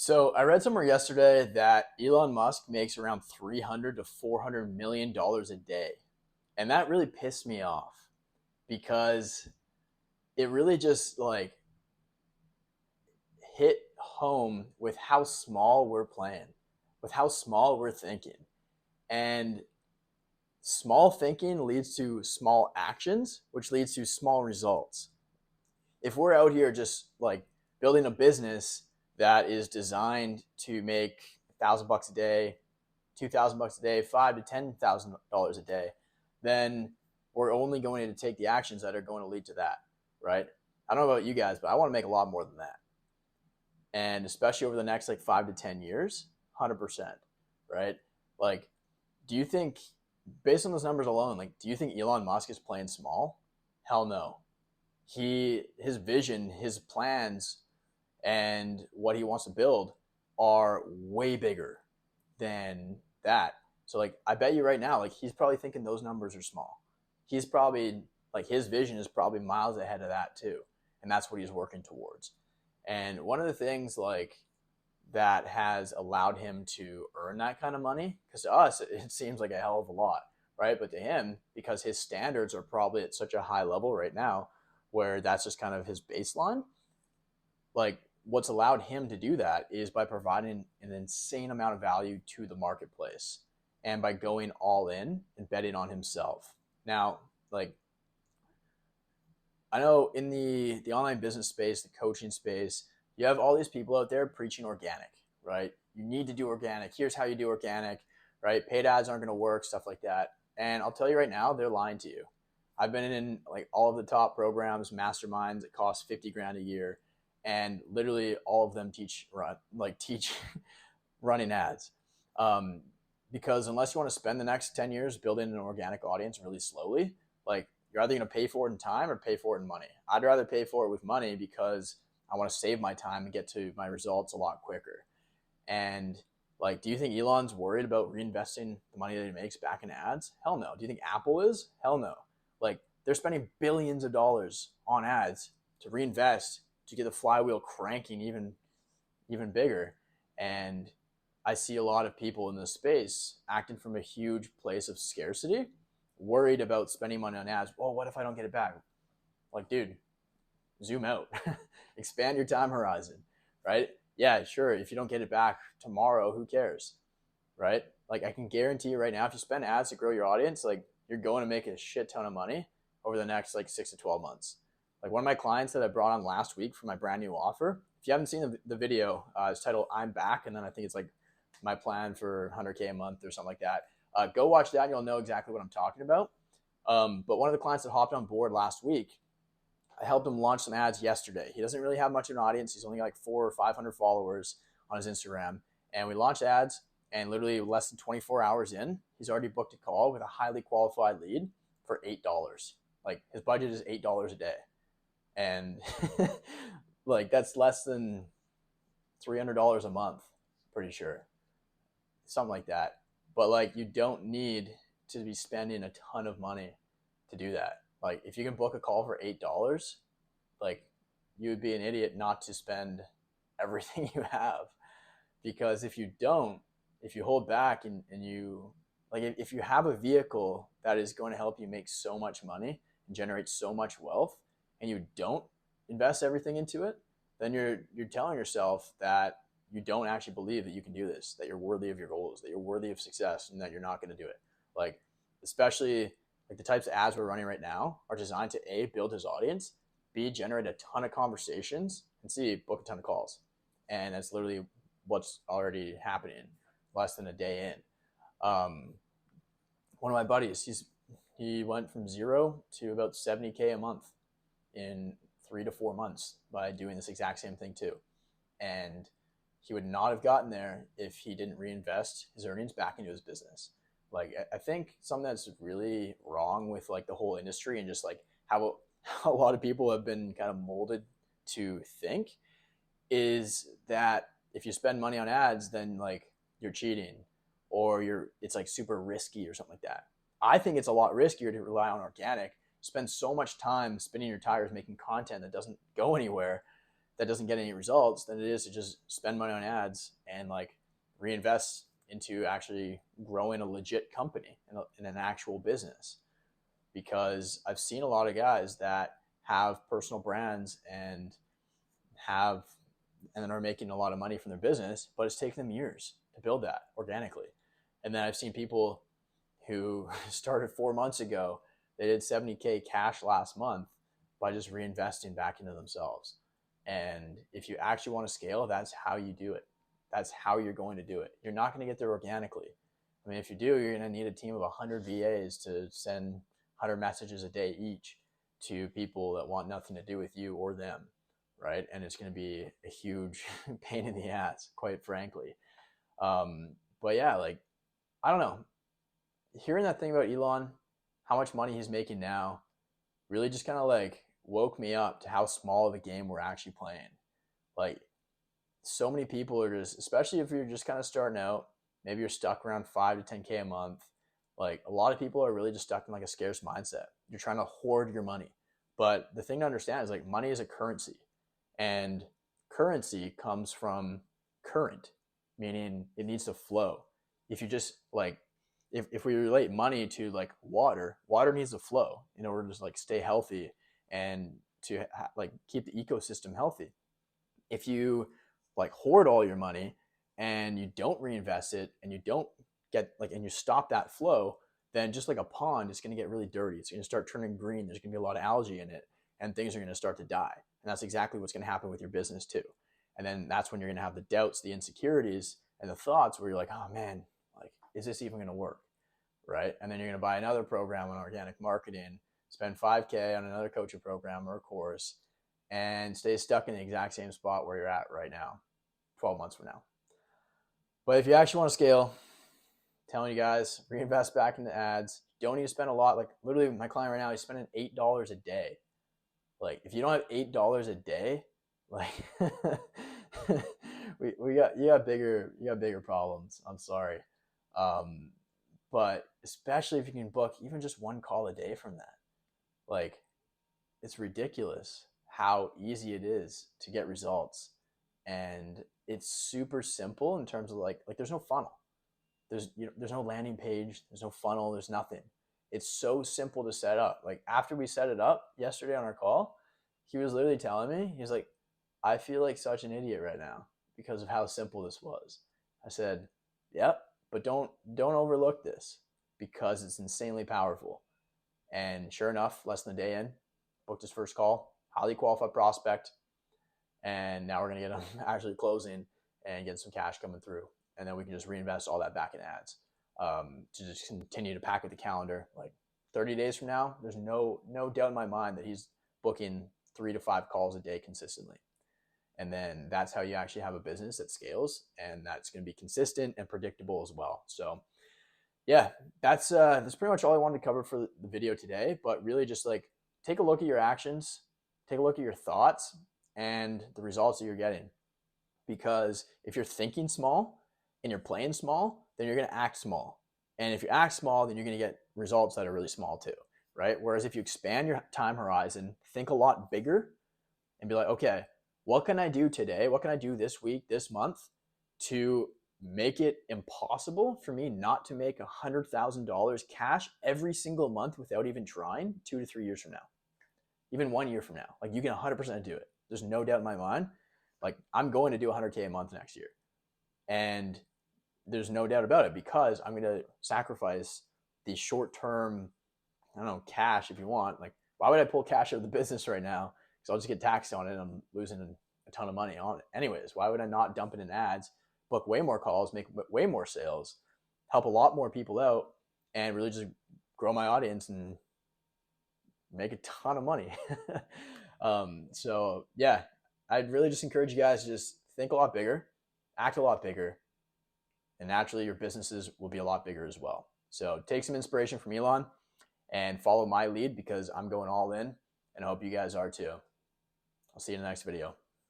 So I read somewhere yesterday that Elon Musk makes around 300 to 400 million dollars a day. And that really pissed me off because it really just like hit home with how small we're playing, with how small we're thinking. And small thinking leads to small actions, which leads to small results. If we're out here just like building a business that is designed to make $1,000 a day, $2,000 a day, five to $10,000 a day, then we're only going to take the actions that are going to lead to that, right? I don't know about you guys, but I want to make a lot more than that, and especially over the next like 5 to 10 years, 100%, right? Like, do you think, based on those numbers alone, like, do you think Elon Musk is playing small? Hell no. His vision, his plans, and what he wants to build are way bigger than that. So like I bet you right now, like he's probably thinking those numbers are small. He's probably like his vision is probably miles ahead of that too. And that's what he's working towards. And one of the things like that has allowed him to earn that kind of money, because to us it seems like a hell of a lot, right? But to him, because his standards are probably at such a high level right now, where that's just kind of his baseline, like what's allowed him to do that is by providing an insane amount of value to the marketplace and by going all in and betting on himself. Now, like I know in the online business space, the coaching space, you have all these people out there preaching organic, right? You need to do organic. Here's how you do organic, right? Paid ads aren't going to work, stuff like that. And I'll tell you right now, they're lying to you. I've been in like all of the top programs, masterminds that cost 50 grand a year, and literally all of them teach running ads. Um, because unless you want to spend the next 10 years building an organic audience really slowly, like you're either going to pay for it in time or pay for it in money. I'd rather pay for it with money because I want to save my time and get to my results a lot quicker. And like, do you think Elon's worried about reinvesting the money that he makes back in ads? Hell no. Do you think Apple is? Hell no. Like, they're spending billions of dollars on ads to reinvest to get the flywheel cranking even bigger. And I see a lot of people in this space acting from a huge place of scarcity, worried about spending money on ads. Well, what if I don't get it back? Like, dude, zoom out, expand your time horizon, right? Yeah, sure. If you don't get it back tomorrow, who cares, right? Like, I can guarantee you right now, if you spend ads to grow your audience, like, you're going to make a shit ton of money over the next like 6 to 12 months. Like one of my clients that I brought on last week for my brand new offer, if you haven't seen the video, it's titled "I'm Back," and then I think it's like my plan for 100K a month or something like that. Go watch that, and you'll know exactly what I'm talking about. But one of the clients that hopped on board last week, I helped him launch some ads yesterday. He doesn't really have much of an audience. He's only got like 400 or 500 followers on his Instagram. And we launched ads, and literally less than 24 hours in, he's already booked a call with a highly qualified lead for $8. Like his budget is $8 a day. And like that's less than $300 a month, pretty sure. Something like that. But like you don't need to be spending a ton of money to do that. Like if you can book a call for $8, like you would be an idiot not to spend everything you have. Because if you don't, if you hold back and you like if you have a vehicle that is going to help you make so much money and generate so much wealth and you don't invest everything into it, then you're telling yourself that you don't actually believe that you can do this, that you're worthy of your goals, that you're worthy of success, and that you're not going to do it. Like, especially like the types of ads we're running right now are designed to A, build his audience, B, generate a ton of conversations, and C, book a ton of calls. And that's literally what's already happening less than a day in. One of my buddies, he went from zero to about 70K a month in 3 to 4 months by doing this exact same thing too. And he would not have gotten there if he didn't reinvest his earnings back into his business. Like I think something that's really wrong with like the whole industry and just like how a lot of people have been kind of molded to think is that if you spend money on ads, then like you're cheating or it's like super risky or something like that. I think it's a lot riskier to rely on organic, spend so much time spinning your tires making content that doesn't go anywhere, that doesn't get any results than it is to just spend money on ads and like reinvest into actually growing a legit company in an actual business. Because I've seen a lot of guys that have personal brands and have and then are making a lot of money from their business, but it's taken them years to build that organically. And then I've seen people who started 4 months ago, they did 70K cash last month by just reinvesting back into themselves. And if you actually want to scale, that's how you do it. That's how you're going to do it. You're not going to get there organically. I mean, if you do, you're going to need a team of 100 VAs to send 100 messages a day each to people that want nothing to do with you or them, right? And it's going to be a huge pain in the ass, quite frankly. But yeah, like, I don't know. Hearing that thing about Elon, how much money he's making now, really just kind of like woke me up to how small of a game we're actually playing. Like, so many people are just, especially if you're just kind of starting out, maybe you're stuck around 5 to 10K a month. Like, a lot of people are really just stuck in like a scarce mindset. You're trying to hoard your money. But the thing to understand is like money is a currency, and currency comes from current, meaning it needs to flow. If you just like, if we relate money to like water needs to flow in order to just like stay healthy and to like keep the ecosystem healthy. If you like hoard all your money and you don't reinvest it and you don't get like, and you stop that flow, then just like a pond, it's going to get really dirty. It's going to start turning green. There's going to be a lot of algae in it and things are going to start to die. And that's exactly what's going to happen with your business too. And then that's when you're going to have the doubts, the insecurities, and the thoughts where you're like, oh man, like, is this even going to work? Right? And then you're going to buy another program on organic marketing, spend 5K on another coaching program or a course, and stay stuck in the exact same spot where you're at right now, 12 months from now. But if you actually want to scale, I'm telling you guys, reinvest back into ads. You don't need to spend a lot. Like, literally, my client right now, he's spending $8 a day. Like, if you don't have $8 a day, like, you got bigger problems. I'm sorry. But especially if you can book even just one call a day from that, like, it's ridiculous how easy it is to get results. And it's super simple in terms of like there's no funnel. There's no landing page, there's no funnel, there's nothing. It's so simple to set up. Like, after we set it up yesterday on our call, he was literally telling me, he's like, I feel like such an idiot right now because of how simple this was. I said, yep, but don't overlook this because it's insanely powerful. And sure enough, less than a day in, booked his first call, highly qualified prospect, and now we're gonna get him actually closing and get some cash coming through, and then we can just reinvest all that back in ads to just continue to pack with the calendar. Like, 30 days from now, there's no doubt in my mind that he's booking 3 to 5 calls a day consistently. And then that's how you actually have a business that scales, and that's going to be consistent and predictable as well. So yeah, that's pretty much all I wanted to cover for the video today. But really, just like, take a look at your actions, take a look at your thoughts and the results that you're getting. Because if you're thinking small and you're playing small, then you're going to act small. And if you act small, then you're going to get results that are really small too, right? Whereas if you expand your time horizon, think a lot bigger and be like, okay, what can I do today? What can I do this week, this month to make it impossible for me not to make $100,000 cash every single month without even trying 2 to 3 years from now, even 1 year from now? Like, you can 100% do it. There's no doubt in my mind. Like, I'm going to do 100K a month next year. And there's no doubt about it because I'm going to sacrifice the short-term, I don't know, cash if you want. Like, why would I pull cash out of the business right now? Because I'll just get taxed on it and I'm losing a ton of money on it. Anyways, why would I not dump it in ads, book way more calls, make way more sales, help a lot more people out, and really just grow my audience and make a ton of money? So yeah, I'd really just encourage you guys to just think a lot bigger, act a lot bigger, and naturally your businesses will be a lot bigger as well. So take some inspiration from Elon and follow my lead because I'm going all in, and I hope you guys are too. I'll see you in the next video.